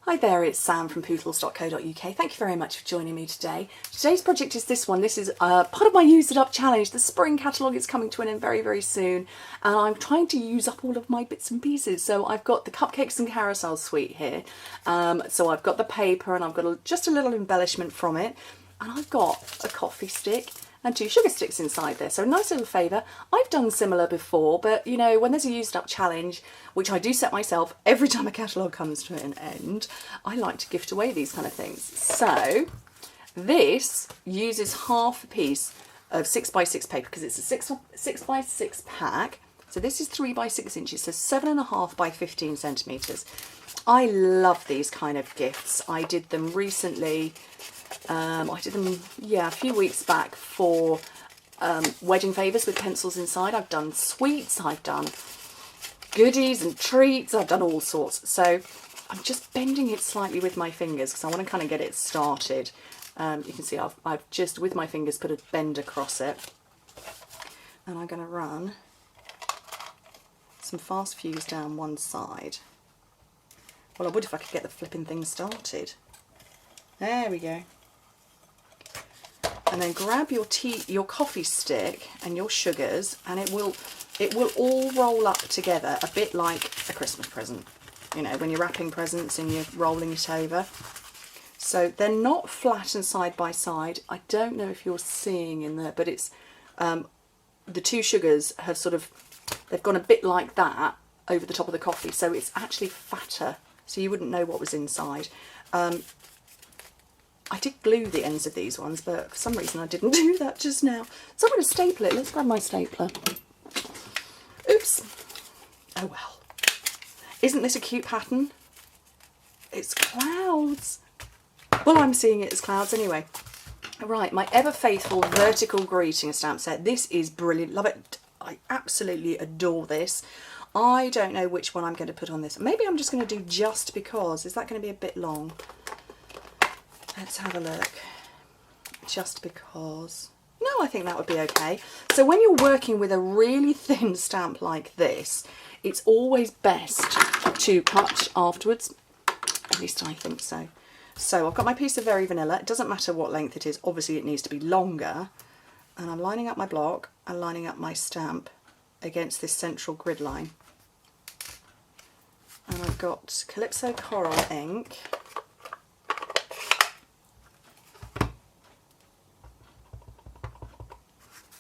Hi there, it's Sam from poodles.co.uk. Thank you very much for joining me today. Today's project is this one. This is part of my Use It Up challenge. The spring catalogue is coming to an end very, very soon, and I'm trying to use up all of my bits and pieces. So I've got the Cupcakes and Carousels suite here. So I've got the paper and I've got just a little embellishment from it, and I've got a coffee stick and 2 sugar sticks inside there. So a nice little favour. I've done similar before, but you know, when there's a used up challenge, which I do set myself every time a catalogue comes to an end, I like to gift away these kind of things. So this uses half a piece of 6x6 paper because it's a 6x6 pack. So this is 3 by 6 inches, so 7.5 by 15 centimetres. I love these kind of gifts. I did them recently. I did them, a few weeks back for wedding favours with pencils inside. I've done sweets, I've done goodies and treats, I've done all sorts. So I'm just bending it slightly with my fingers because I want to kind of get it started. You can see I've just, with my fingers, put a bend across it. And I'm going to run some fast fuse down one side. Well, I would if I could get the flipping thing started. There we go. And then grab your coffee stick and your sugars, and it will all roll up together a bit like a Christmas present. You know, when you're wrapping presents and you're rolling it over. So they're not flat and side by side. I don't know if you're seeing in there, but it's the 2 sugars have they've gone a bit like that over the top of the coffee, so it's actually fatter, so you wouldn't know what was inside. I did glue the ends of these ones, but for some reason I didn't do that just now. So I'm going to staple it. Let's grab my stapler. Oops. Oh well. Isn't this a cute pattern? It's clouds. Well, I'm seeing it as clouds anyway. Right, my ever faithful vertical greeting stamp set. This is brilliant. Love it. I absolutely adore this. I don't know which one I'm going to put on this. Maybe I'm just going to do just because. Is that going to be a bit long? Let's have a look. Just because. No, I think that would be okay. So when you're working with a really thin stamp like this, it's always best to cut afterwards. At least I think so. So I've got my piece of Very Vanilla. It doesn't matter what length it is. Obviously it needs to be longer. And I'm lining up my block and lining up my stamp against this central grid line. And I've got Calypso Coral ink.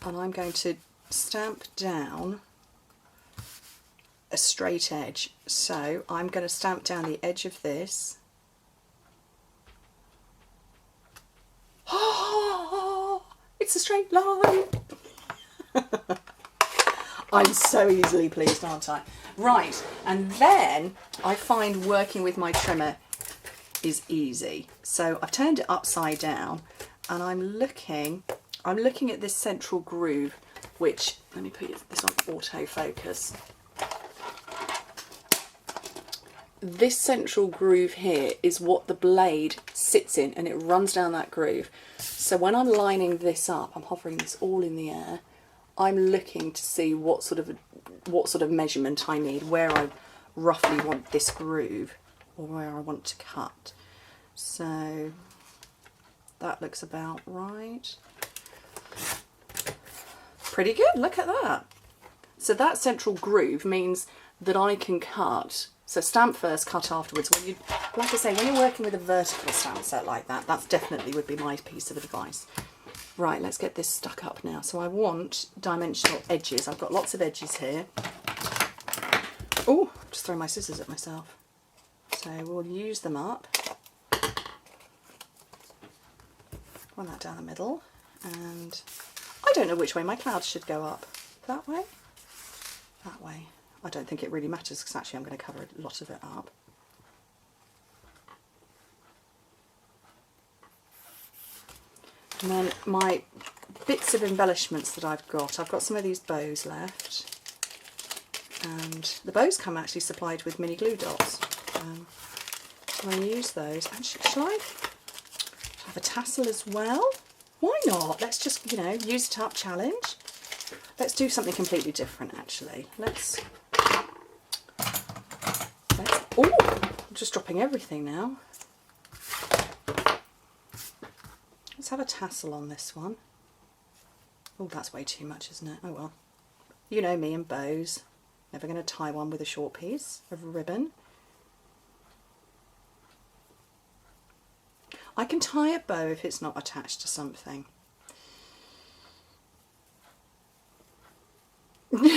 And I'm going to stamp down a straight edge. So I'm going to stamp down the edge of this. Oh, it's a straight line. I'm so easily pleased, aren't I? Right, and then I find working with my trimmer is easy. So I've turned it upside down and I'm looking at this central groove, which, let me put this on autofocus. This central groove here is what the blade sits in, and it runs down that groove. So when I'm lining this up, I'm hovering this all in the air, I'm looking to see what sort of measurement I need, where I roughly want this groove, or where I want to cut. So that looks about right. Pretty good, look at that. So that central groove means that I can cut, so stamp first, cut afterwards. When you, like I say, when you're working with a vertical stamp set like that, that's definitely would be my piece of advice. Right, let's get this stuck up now. So I want dimensional edges. I've got lots of edges here. Oh, just throw my scissors at myself. So we'll use them up. Run that down the middle, and I don't know which way my clouds should go up. That way? That way. I don't think it really matters because actually I'm going to cover a lot of it up. And then my bits of embellishments that I've got some of these bows left. And the bows come actually supplied with mini glue dots. So I use those. And shall I have a tassel as well? Why not? Let's just, you know, use it up challenge. Let's do something completely different actually. Let's oh, just dropping everything now. Let's have a tassel on this one. Oh, that's way too much, isn't it? Oh well. You know me and bows. Never going to tie one with a short piece of ribbon. I can tie a bow if it's not attached to something. Only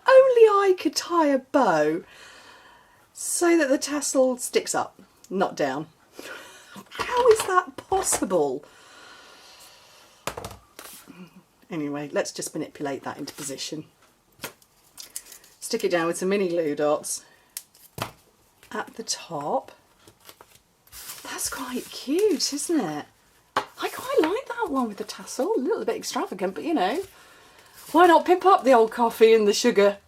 I could tie a bow so that the tassel sticks up, not down. How is that possible? Anyway, let's just manipulate that into position. Stick it down with some mini glue dots at the top. That's quite cute, isn't it? I quite like that one with the tassel. A little bit extravagant, but you know, why not pimp up the old coffee and the sugar?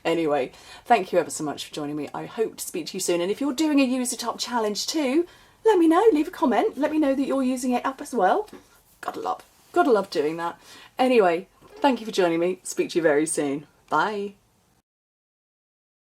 Anyway, thank you ever so much for joining me. I hope to speak to you soon. And if you're doing a Use It Up challenge too, let me know. Leave a comment. Let me know that you're using it up as well. Gotta love doing that. Anyway, thank you for joining me. Speak to you very soon. Bye.